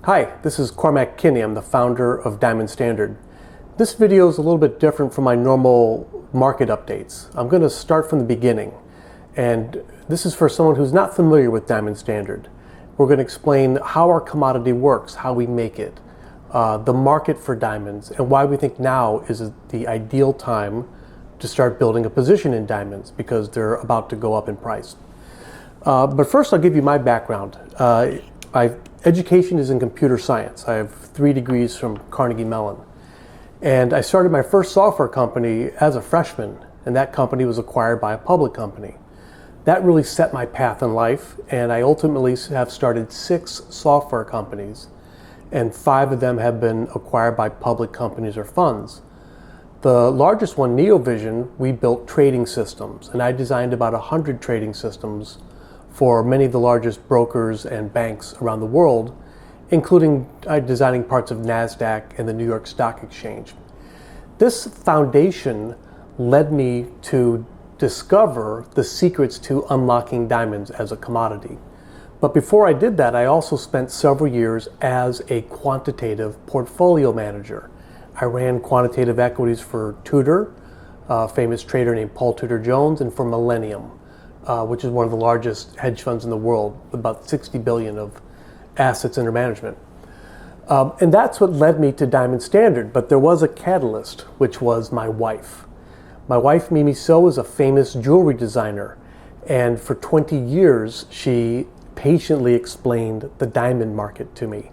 Hi, this is Cormac Kinney. I'm the founder of Diamond Standard. This video is a little bit different from my normal market updates. I'm going to start from the beginning, and this is for someone who's not familiar with Diamond Standard. We're going to explain how our commodity works, how we make it, the market for diamonds, and why we think now is the ideal time to start building a position in diamonds because they're about to go up in price. But first I'll give you my background. My education is in computer science. I have 3 degrees from Carnegie Mellon. And I started my first software company as a freshman, and that company was acquired by a public company. That really set my path in life, and I ultimately have started 6 software companies, and 5 of them have been acquired by public companies or funds. The largest one, NeoVision, we built trading systems, and I designed about 100 trading systems for many of the largest brokers and banks around the world, including designing parts of NASDAQ and the New York Stock Exchange. This foundation led me to discover the secrets to unlocking diamonds as a commodity. But before I did that, I also spent several years as a quantitative portfolio manager. I ran quantitative equities for Tudor, a famous trader named Paul Tudor Jones, and for Millennium, which is one of the largest hedge funds in the world, with about 60 billion of assets under management. And that's what led me to Diamond Standard, but there was a catalyst, which was my wife. My wife, Mimi So, is a famous jewelry designer, and for 20 years, she patiently explained the diamond market to me.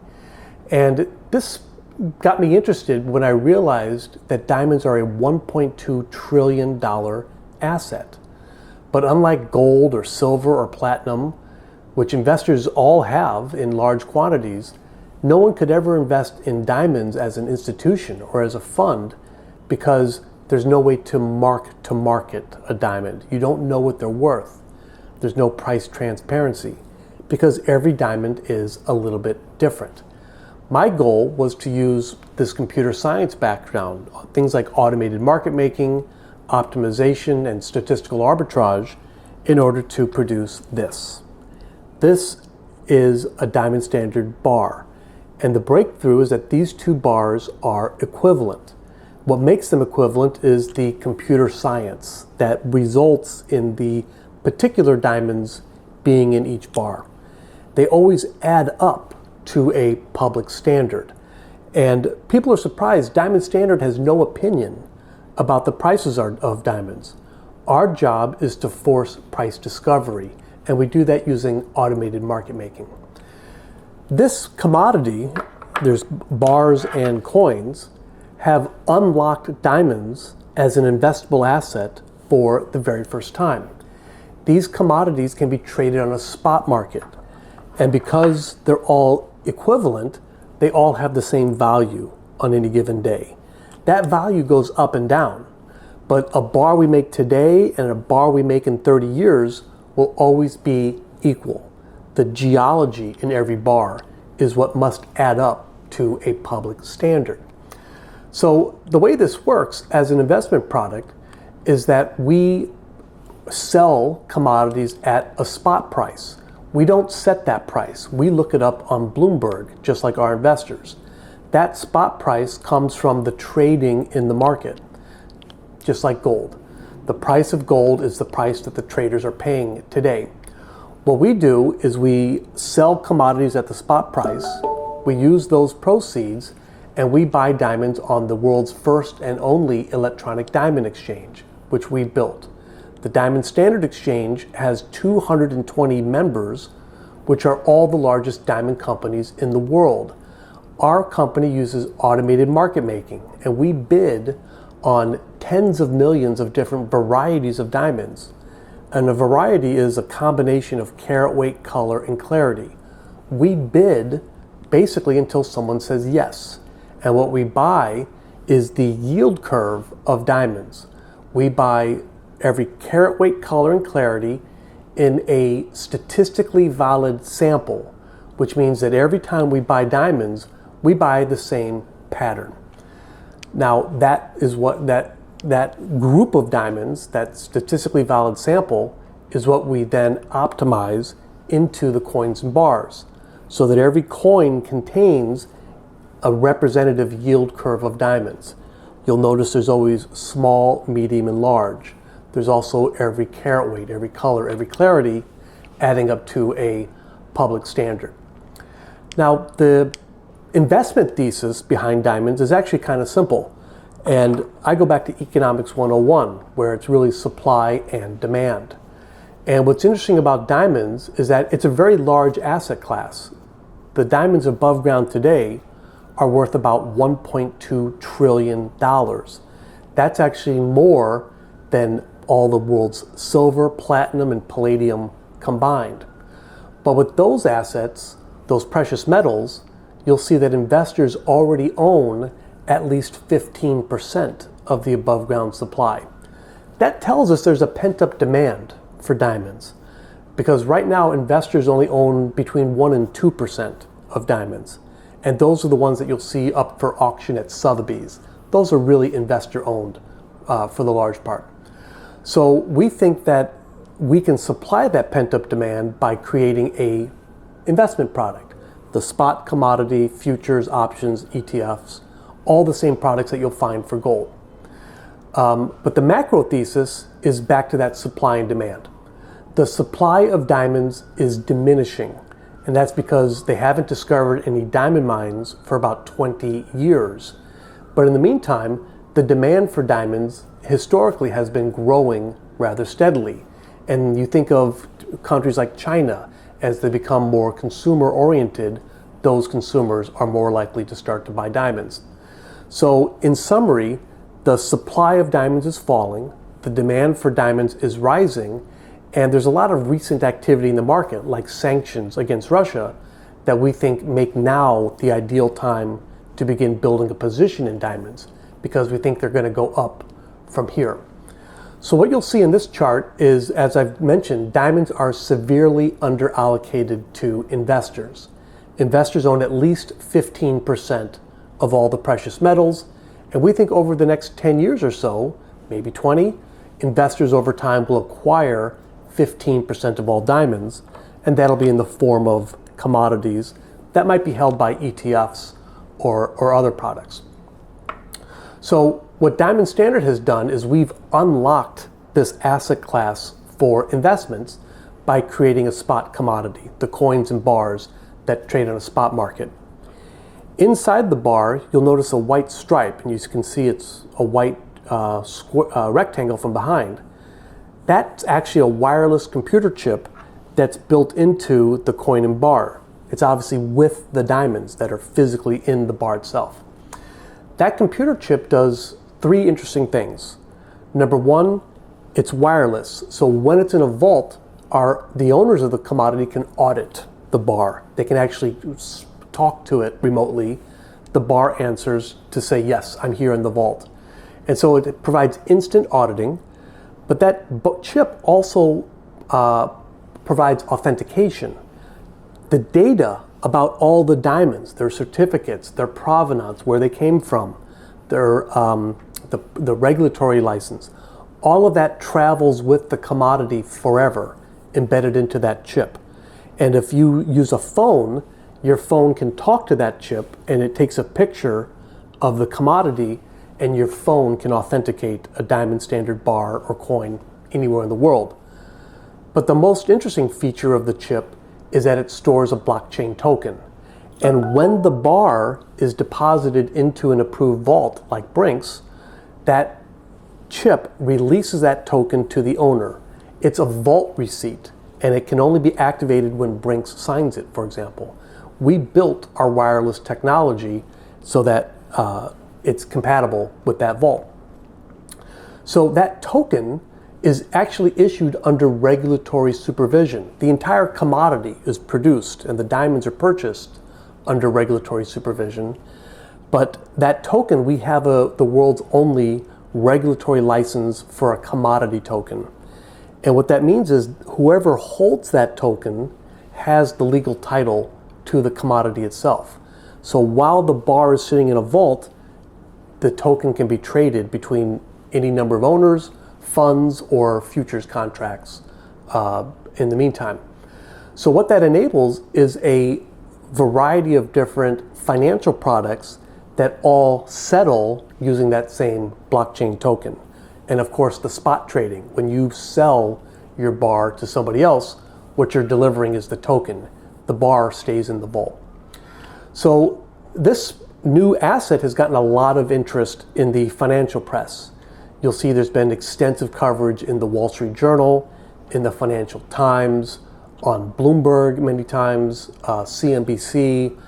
And this got me interested when I realized that diamonds are a $1.2 trillion asset. But unlike gold or silver or platinum, which investors all have in large quantities, no one could ever invest in diamonds as an institution or as a fund because there's no way to market a diamond. You don't know what they're worth. There's no price transparency because every diamond is a little bit different. My goal was to use this computer science background, things like automated market making, optimization, and statistical arbitrage in order to produce this. This is a Diamond Standard bar, and the breakthrough is that these 2 bars are equivalent. What makes them equivalent is the computer science that results in the particular diamonds being in each bar. They always add up to a public standard, and people are surprised. Diamond Standard has no opinion about the prices of diamonds. Our job is to force price discovery, and we do that using automated market making. This commodity, there's bars and coins, have unlocked diamonds as an investable asset for the very first time. These commodities can be traded on a spot market, and because they're all equivalent, they all have the same value on any given day. That value goes up and down, but a bar we make today and a bar we make in 30 years will always be equal. The geology in every bar is what must add up to a public standard. So the way this works as an investment product is that we sell commodities at a spot price. We don't set that price. We look it up on Bloomberg, just like our investors. That spot price comes from the trading in the market, just like gold. The price of gold is the price that the traders are paying today. What we do is we sell commodities at the spot price, we use those proceeds, and we buy diamonds on the world's first and only electronic diamond exchange, which we built. The Diamond Standard Exchange has 220 members, which are all the largest diamond companies in the world. Our company uses automated market making, and we bid on tens of millions of different varieties of diamonds. And a variety is a combination of carat weight, color, and clarity. We bid basically until someone says yes. And what we buy is the yield curve of diamonds. We buy every carat weight, color, and clarity in a statistically valid sample, which means that every time we buy diamonds, we buy the same pattern. Now that is what that group of diamonds, that statistically valid sample, is what we then optimize into the coins and bars. so that every coin contains a representative yield curve of diamonds. You'll notice there's always small, medium, and large. There's also every carat weight, every color, every clarity, adding up to a public standard. Now, the investment thesis behind diamonds is actually kind of simple. And I go back to Economics 101, where it's really supply and demand. And what's interesting about diamonds is that it's a very large asset class. The diamonds above ground today are worth about $1.2 trillion. That's actually more than all the world's silver, platinum, and palladium combined. But with those assets, those precious metals, you'll see that investors already own at least 15% of the above ground supply. That tells us there's a pent-up demand for diamonds, because right now investors only own between 1 and 2% of diamonds. And those are the ones that you'll see up for auction at Sotheby's. Those are really investor owned for the large part. So we think that we can supply that pent-up demand by creating a investment product. The spot commodity, futures, options, ETFs, all the same products that you'll find for gold. But the macro thesis is back to that supply and demand. The supply of diamonds is diminishing, and that's because they haven't discovered any diamond mines for about 20 years. But in the meantime, the demand for diamonds historically has been growing rather steadily. And you think of countries like China, as they become more consumer oriented, those consumers are more likely to start to buy diamonds. So in summary, the supply of diamonds is falling, the demand for diamonds is rising, and there's a lot of recent activity in the market, like sanctions against Russia, that we think make now the ideal time to begin building a position in diamonds, because we think they're going to go up from here. So what you'll see in this chart is, as I've mentioned, diamonds are severely underallocated to investors. Investors own at least 15% of all the precious metals, and we think over the next 10 years or so, maybe 20, investors over time will acquire 15% of all diamonds, and that'll be in the form of commodities that might be held by ETFs or other products. So what Diamond Standard has done is we've unlocked this asset class for investments by creating a spot commodity, the coins and bars that trade on a spot market. Inside the bar, you'll notice a white stripe, and you can see it's a white rectangle from behind. That's actually a wireless computer chip that's built into the coin and bar. It's obviously with the diamonds that are physically in the bar itself. That computer chip does 3 interesting things. Number 1, it's wireless. So when it's in a vault, the owners of the commodity can audit the bar. They can actually talk to it remotely. The bar answers to say, yes, I'm here in the vault. And so it provides instant auditing, but that chip also provides authentication. The data about all the diamonds, their certificates, their provenance, where they came from, their the regulatory license, all of that travels with the commodity forever, embedded into that chip. And if you use a phone, your phone can talk to that chip, and it takes a picture of the commodity, and your phone can authenticate a Diamond Standard bar or coin anywhere in the world. But the most interesting feature of the chip is that it stores a blockchain token. And when the bar is deposited into an approved vault like Brink's, that chip releases that token to the owner. It's a vault receipt, and it can only be activated when Brink's signs it, for example. We built our wireless technology so that it's compatible with that vault. So that token is actually issued under regulatory supervision. The entire commodity is produced and the diamonds are purchased under regulatory supervision. But that token, we have the world's only regulatory license for a commodity token. And what that means is whoever holds that token has the legal title to the commodity itself. So while the bar is sitting in a vault, the token can be traded between any number of owners, funds, or futures contracts in the meantime. So what that enables is a variety of different financial products that all settle using that same blockchain token. And of course, the spot trading. When you sell your bar to somebody else, what you're delivering is the token. The bar stays in the vault. So this new asset has gotten a lot of interest in the financial press. You'll see there's been extensive coverage in the Wall Street Journal, in the Financial Times, on Bloomberg many times, CNBC,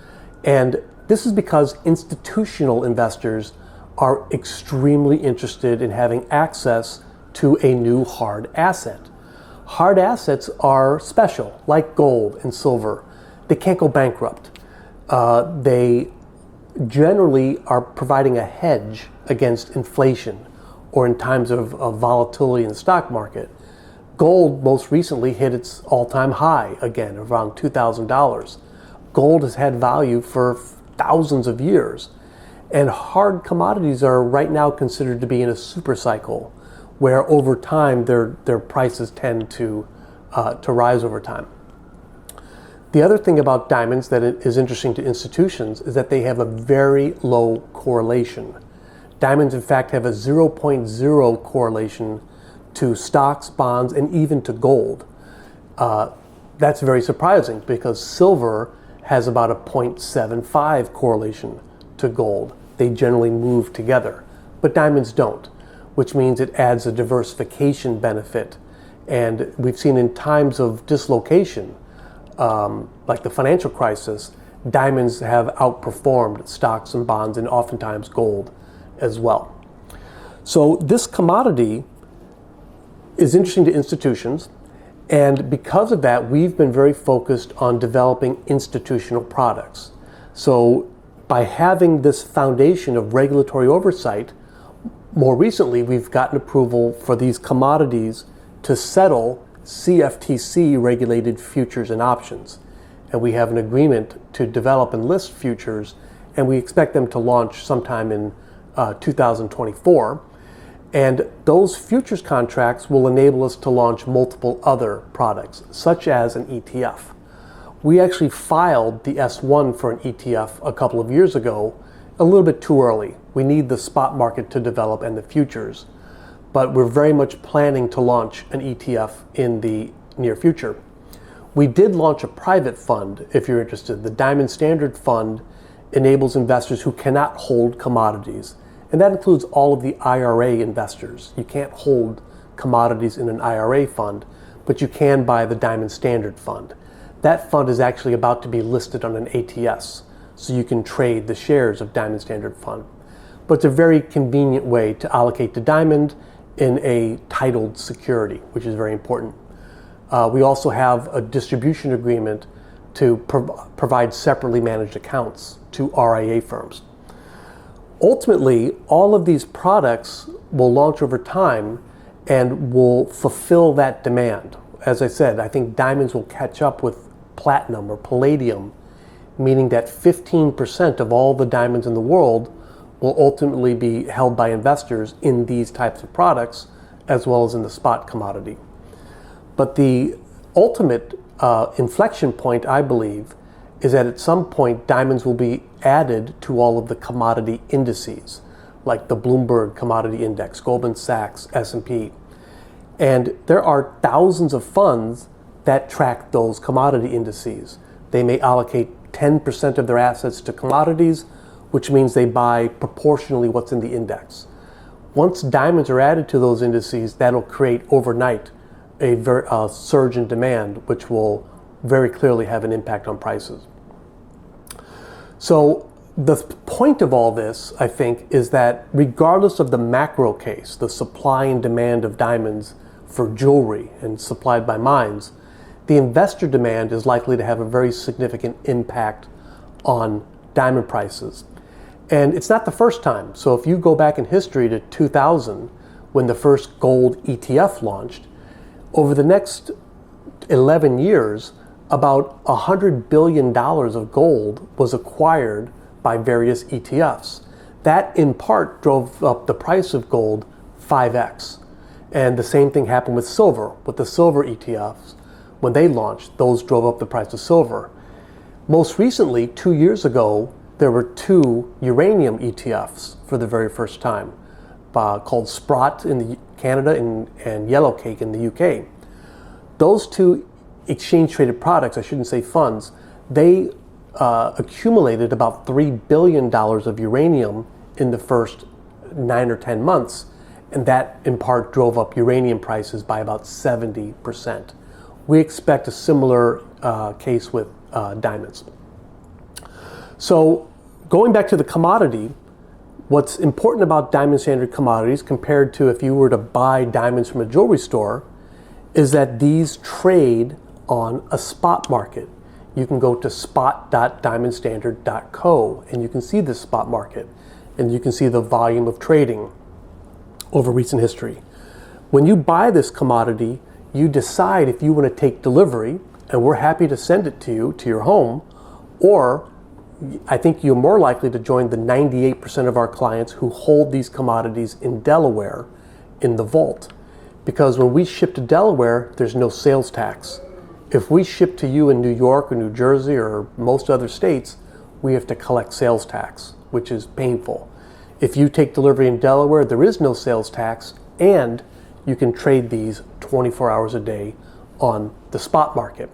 and this is because institutional investors are extremely interested in having access to a new hard asset. Hard assets are special, like gold and silver. They can't go bankrupt. They generally are providing a hedge against inflation or in times of volatility in the stock market. Gold most recently hit its all-time high again, around $2,000. Gold has had value for thousands of years. And hard commodities are right now considered to be in a super cycle, where over time their prices tend to rise over time. The other thing about diamonds that is interesting to institutions is that they have a very low correlation. Diamonds, in fact, have a 0.0 correlation to stocks, bonds, and even to gold. That's very surprising because silver has about a 0.75 correlation to gold. They generally move together, but diamonds don't, which means it adds a diversification benefit. And we've seen in times of dislocation, like the financial crisis, diamonds have outperformed stocks and bonds and oftentimes gold as well. So this commodity is interesting to institutions, and because of that, we've been very focused on developing institutional products. So by having this foundation of regulatory oversight, more recently we've gotten approval for these commodities to settle CFTC regulated futures and options. And we have an agreement to develop and list futures, and we expect them to launch sometime in 2024. And those futures contracts will enable us to launch multiple other products, such as an ETF. We actually filed the S1 for an ETF a couple of years ago, a little bit too early. We need the spot market to develop and the futures, but we're very much planning to launch an ETF in the near future. We did launch a private fund, if you're interested. The Diamond Standard Fund enables investors who cannot hold commodities. And that includes all of the IRA investors. You can't hold commodities in an IRA fund, but you can buy the Diamond Standard Fund. That fund is actually about to be listed on an ATS, so you can trade the shares of Diamond Standard Fund. But it's a very convenient way to allocate to Diamond in a titled security, which is very important. We also have a distribution agreement to provide separately managed accounts to RIA firms. Ultimately, all of these products will launch over time and will fulfill that demand. As I said, I think diamonds will catch up with platinum or palladium, meaning that 15% of all the diamonds in the world will ultimately be held by investors in these types of products, as well as in the spot commodity. But the ultimate inflection point, I believe, is that at some point diamonds will be added to all of the commodity indices, like the Bloomberg Commodity Index, Goldman Sachs, S&P. And there are thousands of funds that track those commodity indices. They may allocate 10% of their assets to commodities, which means they buy proportionally what's in the index. Once diamonds are added to those indices, that'll create overnight a surge in demand, which will very clearly have an impact on prices. So the point of all this, I think, is that regardless of the macro case, the supply and demand of diamonds for jewelry and supplied by mines, the investor demand is likely to have a very significant impact on diamond prices. And it's not the first time. So if you go back in history to 2000, when the first gold ETF launched, over the next 11 years, about $100 billion of gold was acquired by various ETFs. That in part drove up the price of gold 5x. And the same thing happened with silver. With the silver ETFs, when they launched, those drove up the price of silver. Most recently, 2 years ago, there were two uranium ETFs for the very first time, called Sprott in Canada and Yellowcake in the UK. Those two exchange-traded products, I shouldn't say funds, they accumulated about $3 billion of uranium in the first 9 or 10 months, and that in part drove up uranium prices by about 70%. We expect a similar case with diamonds. So going back to the commodity, what's important about Diamond Standard Commodities compared to if you were to buy diamonds from a jewelry store is that these trade on a spot market. You can go to spot.diamondstandard.co and you can see the spot market and you can see the volume of trading over recent history. When you buy this commodity, you decide if you want to take delivery, and we're happy to send it to you to your home, or I think you're more likely to join the 98% of our clients who hold these commodities in Delaware in the vault. Because when we ship to Delaware, there's no sales tax. If we ship to you in New York or New Jersey or most other states, we have to collect sales tax, which is painful. If you take delivery in Delaware, there is no sales tax, and you can trade these 24 hours a day on the spot market.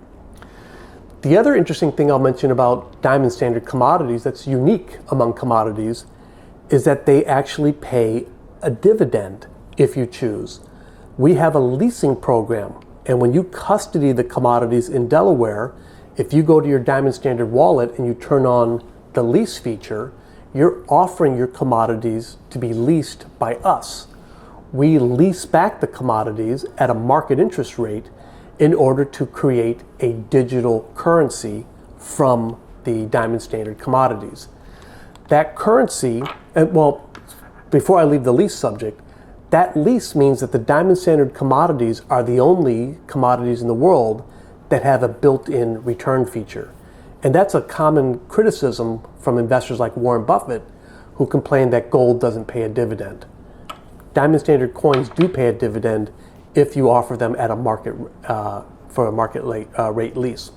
The other interesting thing I'll mention about Diamond Standard Commodities that's unique among commodities is that they actually pay a dividend if you choose. We have a leasing program, and when you custody the commodities in Delaware, if you go to your Diamond Standard wallet and you turn on the lease feature, you're offering your commodities to be leased by us. We lease back the commodities at a market interest rate in order to create a digital currency from the Diamond Standard Commodities. That currency, well, before I leave the lease subject, that lease means that the Diamond Standard Commodities are the only commodities in the world that have a built-in return feature. And that's a common criticism from investors like Warren Buffett, who complain that gold doesn't pay a dividend. Diamond Standard coins do pay a dividend if you offer them at a market for a market rate lease.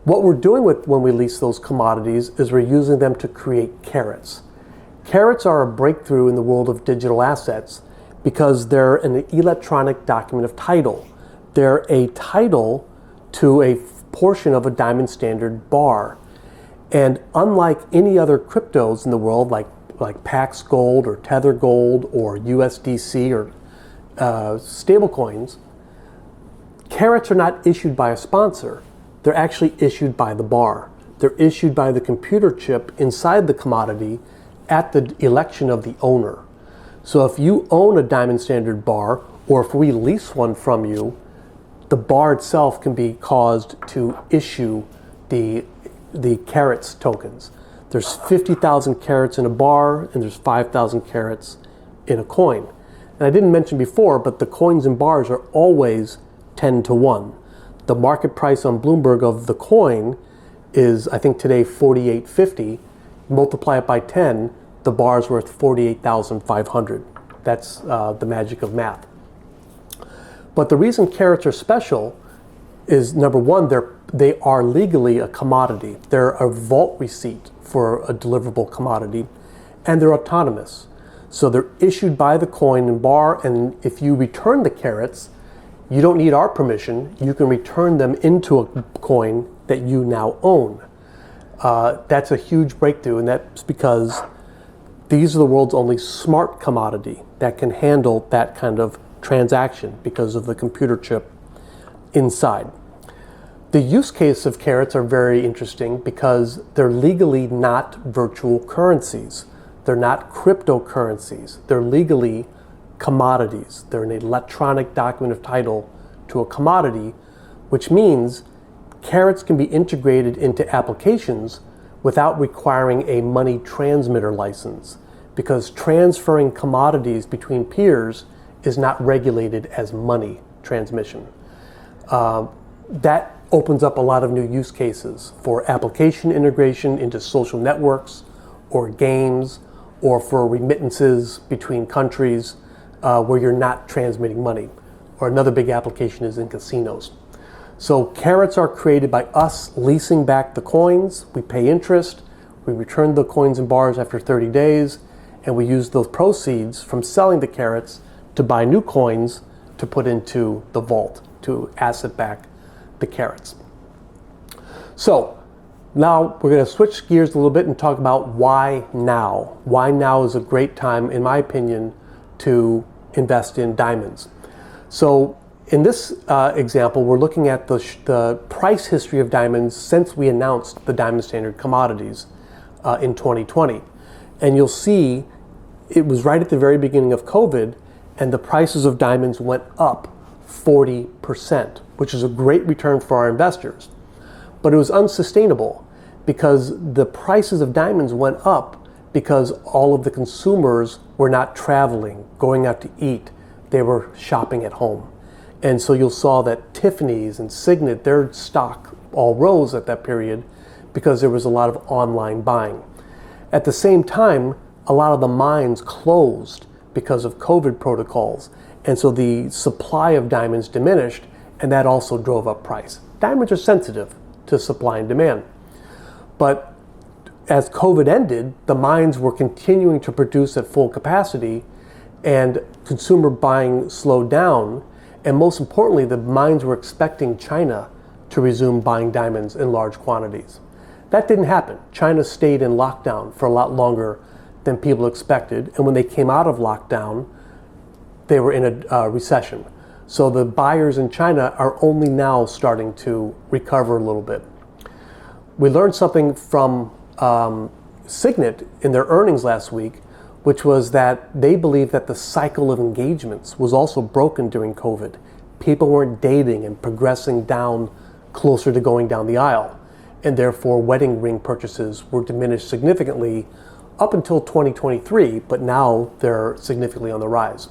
What we're doing when we lease those commodities is we're using them to create carats. Carats are a breakthrough in the world of digital assets because they're an electronic document of title. They're a title to a portion of a Diamond Standard bar. And unlike any other cryptos in the world, like Pax Gold or Tether Gold or USDC or stablecoins, carats are not issued by a sponsor. They're actually issued by the bar. They're issued by the computer chip inside the commodity at the election of the owner. So if you own a Diamond Standard bar, or if we lease one from you, the bar itself can be caused to issue the carats tokens. There's 50,000 carats in a bar, and there's 5,000 carats in a coin. And I didn't mention before, but the coins and bars are always 10 to 1. The market price on Bloomberg of the coin is, I think today, $48.50. Multiply it by 10, the bar is worth 48,500. That's the magic of math. But the reason carats are special is, number one, they are legally a commodity. They're a vault receipt for a deliverable commodity, and they're autonomous. So they're issued by the coin and bar, and if you return the carats, you don't need our permission. You can return them into a coin that you now own. That's a huge breakthrough, and that's because these are the world's only smart commodity that can handle that kind of transaction because of the computer chip inside. The use case of carats are very interesting because they're legally not virtual currencies. They're not cryptocurrencies. They're legally commodities. They're an electronic document of title to a commodity, which means carats can be integrated into applications without requiring a money transmitter license, because transferring commodities between peers is not regulated as money transmission. That opens up a lot of new use cases for application integration into social networks or games, or for remittances between countries where you're not transmitting money. Or another big application is in casinos. So carats are created by us leasing back the coins. We pay interest, we return the coins and bars after 30 days, and we use those proceeds from selling the carats to buy new coins to put into the vault, to asset back the carats. So now we're going to switch gears a little bit and talk about why now. Why now is a great time, in my opinion, to invest in diamonds. So in this example, we're looking at the price history of diamonds since we announced the Diamond Standard Commodities in 2020. And you'll see it was right at the very beginning of COVID, and the prices of diamonds went up 40%, which is a great return for our investors. But it was unsustainable because the prices of diamonds went up because all of the consumers were not traveling, going out to eat. They were shopping at home. And so you saw that Tiffany's and Signet, their stock all rose at that period because there was a lot of online buying. At the same time, a lot of the mines closed because of COVID protocols. And so the supply of diamonds diminished, and that also drove up price. Diamonds are sensitive to supply and demand. But as COVID ended, the mines were continuing to produce at full capacity, and consumer buying slowed down. And most importantly, the mines were expecting China to resume buying diamonds in large quantities. That didn't happen. China stayed in lockdown for a lot longer than people expected. And when they came out of lockdown, they were in a recession. So the buyers in China are only now starting to recover a little bit. We learned something from Signet in their earnings last week, which was that they believe that the cycle of engagements was also broken during COVID. People weren't dating and progressing down closer to going down the aisle, and therefore wedding ring purchases were diminished significantly up until 2023, but now they're significantly on the rise.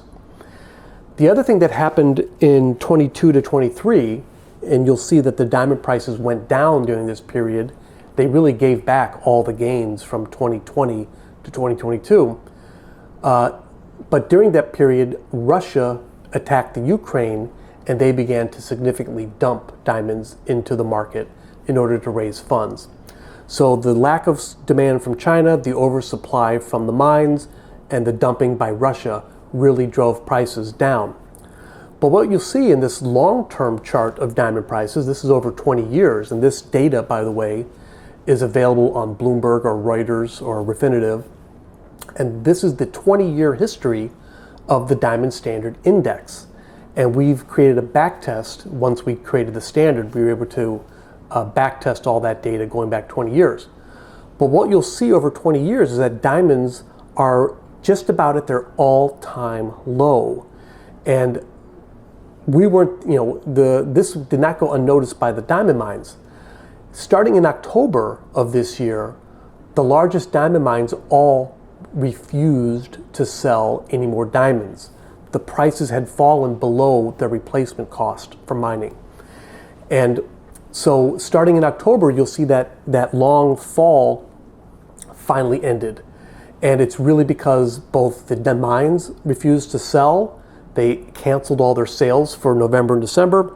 The other thing that happened in 22 to 23, and you'll see that the diamond prices went down during this period. They really gave back all the gains from 2020 to 2022. But during that period, Russia attacked the Ukraine, and they began to significantly dump diamonds into the market in order to raise funds. So the lack of demand from China, the oversupply from the mines, and the dumping by Russia really drove prices down. But what you'll see in this long-term chart of diamond prices, this is over 20 years, and this data, by the way, is available on Bloomberg or Reuters or Refinitiv. And this is the 20-year history of the Diamond Standard Index. And we've created a backtest. Once we created the standard, we were able to backtest all that data going back 20 years. But what you'll see over 20 years is that diamonds are just about at their all-time low. And we weren't, this did not go unnoticed by the diamond mines. Starting in October of this year, the largest diamond mines all refused to sell any more diamonds. The prices had fallen below their replacement cost for mining. And so starting in October, you'll see that long fall finally ended. And it's really because both the mines refused to sell, they canceled all their sales for November and December,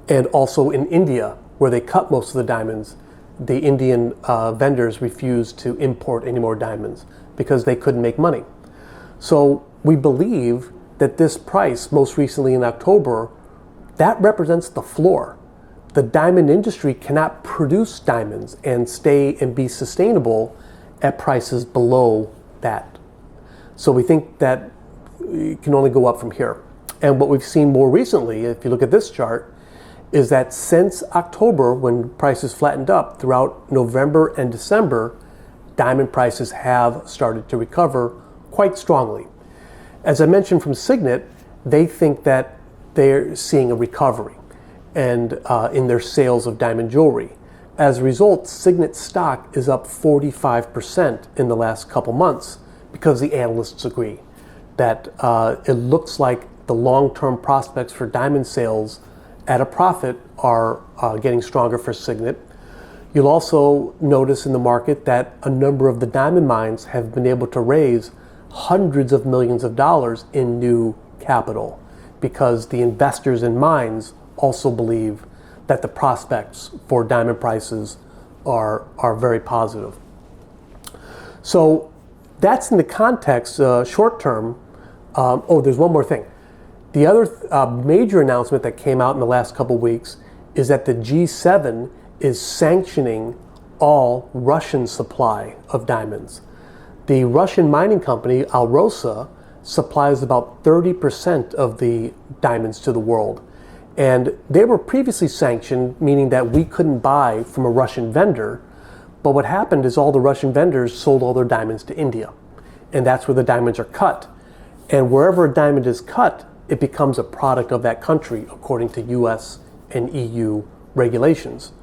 and also in India, where they cut most of the diamonds, the Indian vendors refused to import any more diamonds because they couldn't make money. So we believe that this price, most recently in October, that represents the floor. The diamond industry cannot produce diamonds and stay and be sustainable at prices below that. So we think that it can only go up from here. And what we've seen more recently, if you look at this chart, is that since October, when prices flattened up, throughout November and December, diamond prices have started to recover quite strongly. As I mentioned from Signet, they think that they're seeing a recovery and in their sales of diamond jewelry. As a result, Signet stock is up 45% in the last couple months because the analysts agree that it looks like the long-term prospects for diamond sales at a profit are getting stronger for Signet. You'll also notice in the market that a number of the diamond mines have been able to raise hundreds of millions of dollars in new capital because the investors in mines also believe that the prospects for diamond prices are very positive. So that's in the context, short term. There's one more thing. The other major announcement that came out in the last couple weeks is that the G7 is sanctioning all Russian supply of diamonds. The Russian mining company Alrosa supplies about 30% of the diamonds to the world. And they were previously sanctioned, meaning that we couldn't buy from a Russian vendor. But what happened is all the Russian vendors sold all their diamonds to India. And that's where the diamonds are cut. And wherever a diamond is cut, it becomes a product of that country according to US and EU regulations.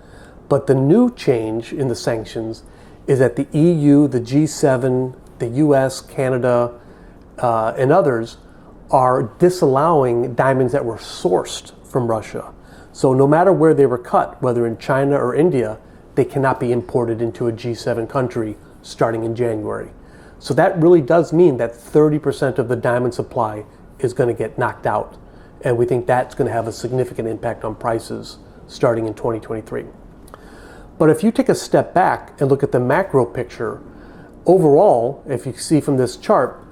But the new change in the sanctions is that the EU, the G7, the US, Canada, and others are disallowing diamonds that were sourced from Russia. So no matter where they were cut, whether in China or India, they cannot be imported into a G7 country starting in January. So that really does mean that 30% of the diamond supply is going to get knocked out. And we think that's going to have a significant impact on prices starting in 2023. But if you take a step back and look at the macro picture, overall, if you see from this chart,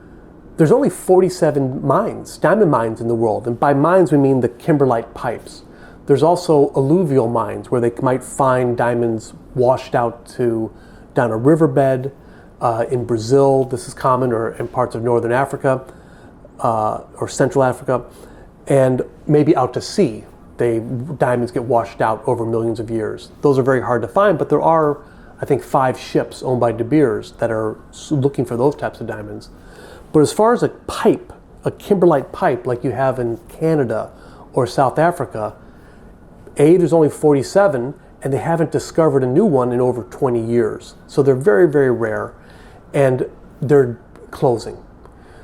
there's only 47 mines, diamond mines in the world. And by mines, we mean the kimberlite pipes. There's also alluvial mines where they might find diamonds washed out down a riverbed. In Brazil, this is common, or in parts of Northern Africa or Central Africa, and maybe out to sea. Diamonds get washed out over millions of years. Those are very hard to find, but there are, I think, 5 ships owned by De Beers that are looking for those types of diamonds. But as far as a pipe, a kimberlite pipe like you have in Canada or South Africa, there's only 47, and they haven't discovered a new one in over 20 years. So they're very, very rare, and they're closing.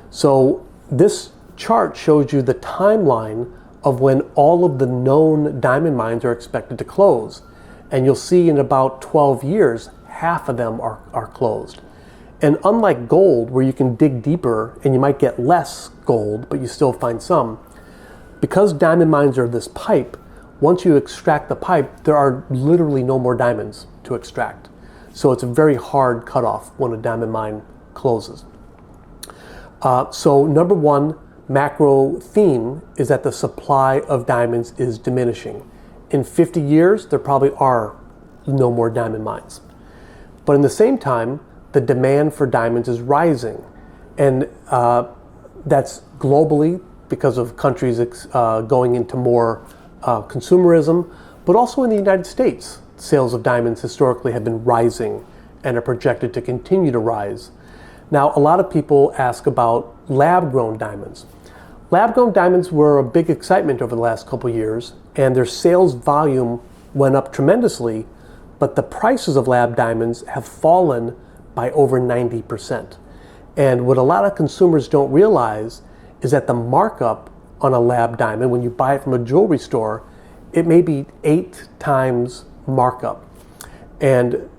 So this chart shows you the timeline of when all of the known diamond mines are expected to close. And you'll see in about 12 years, half of them are closed. And unlike gold, where you can dig deeper and you might get less gold, but you still find some, because diamond mines are this pipe, once you extract the pipe, there are literally no more diamonds to extract. So it's a very hard cutoff when a diamond mine closes. So number one macro theme is that the supply of diamonds is diminishing. In 50 years, there probably are no more diamond mines. But in the same time, the demand for diamonds is rising. And that's globally because of countries going into more consumerism, but also in the United States, sales of diamonds historically have been rising and are projected to continue to rise. Now, a lot of people ask about lab-grown diamonds. Lab-grown diamonds were a big excitement over the last couple of years, and their sales volume went up tremendously, but the prices of lab diamonds have fallen by over 90%. And what a lot of consumers don't realize is that the markup on a lab diamond, when you buy it from a jewelry store, it may be 8 times markup. And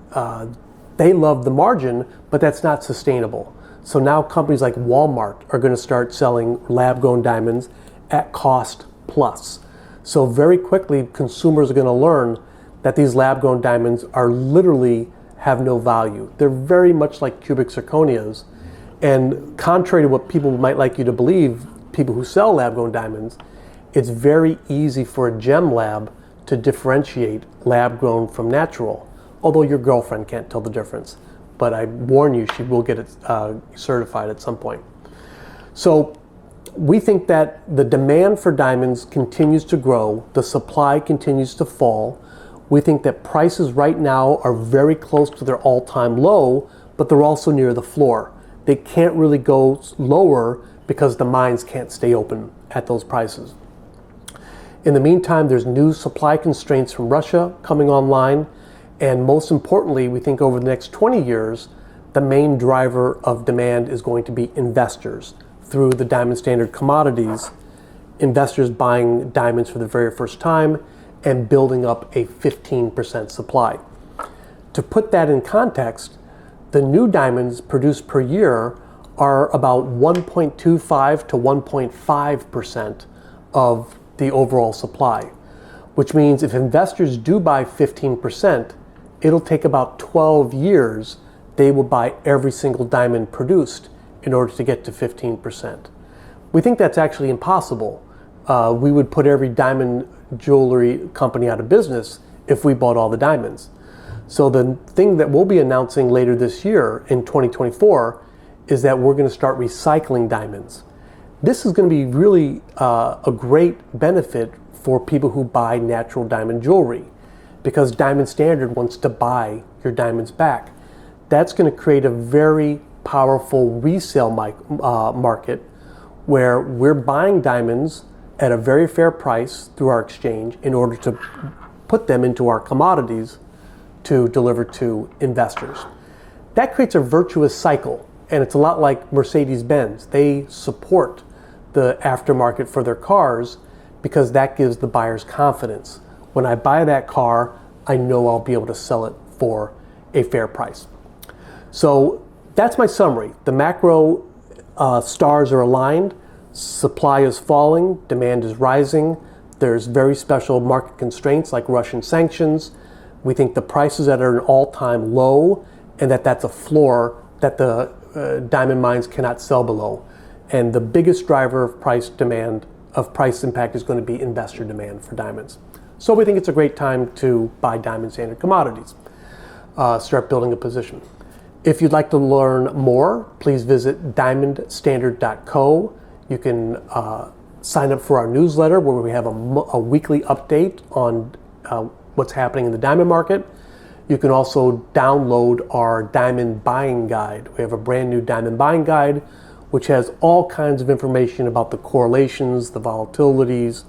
they love the margin, but that's not sustainable. So now companies like Walmart are going to start selling lab-grown diamonds at cost plus. So very quickly, consumers are going to learn that these lab-grown diamonds are literally have no value. They're very much like cubic zirconias. And contrary to what people might like you to believe, people who sell lab-grown diamonds, it's very easy for a gem lab to differentiate lab-grown from natural, although your girlfriend can't tell the difference. But I warn you, she will get it certified at some point. So we think that the demand for diamonds continues to grow, the supply continues to fall. We think that prices right now are very close to their all-time low, but they're also near the floor. They can't really go lower because the mines can't stay open at those prices. In the meantime, there's new supply constraints from Russia coming online. And most importantly, we think over the next 20 years, the main driver of demand is going to be investors through the Diamond Standard Commodities, investors buying diamonds for the very first time and building up a 15% supply. To put that in context, the new diamonds produced per year are about 1.25 to 1.5% of the overall supply. which means if investors do buy 15%, it'll take about 12 years they will buy every single diamond produced in order to get to 15%. We think that's actually impossible. We would put every diamond jewelry company out of business if we bought all the diamonds. So the thing that we'll be announcing later this year in 2024 is that we're going to start recycling diamonds. This is going to be really a great benefit for people who buy natural diamond jewelry, because Diamond Standard wants to buy your diamonds back. That's going to create a very powerful resale market where we're buying diamonds at a very fair price through our exchange in order to put them into our commodities to deliver to investors. That creates a virtuous cycle, and it's a lot like Mercedes-Benz. They support the aftermarket for their cars because that gives the buyers confidence. When I buy that car, I know I'll be able to sell it for a fair price. So that's my summary. The macro stars are aligned. Supply is falling, demand is rising. There's very special market constraints like Russian sanctions. We think the prices at an all-time low, and that's a floor that the diamond mines cannot sell below. And the biggest driver of price impact is going to be investor demand for diamonds. So we think it's a great time to buy Diamond Standard Commodities. Start building a position. If you'd like to learn more, please visit diamondstandard.co. You can sign up for our newsletter where we have a weekly update on what's happening in the diamond market. You can also download our diamond buying guide. We have a brand new diamond buying guide which has all kinds of information about the correlations, the volatilities,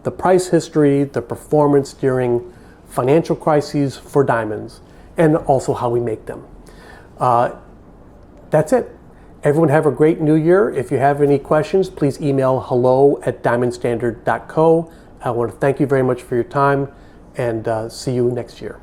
the price history, the performance during financial crises for diamonds, and also how we make them. That's it. Everyone have a great new year. If you have any questions, please email hello@diamondstandard.co. I want to thank you very much for your time and see you next year.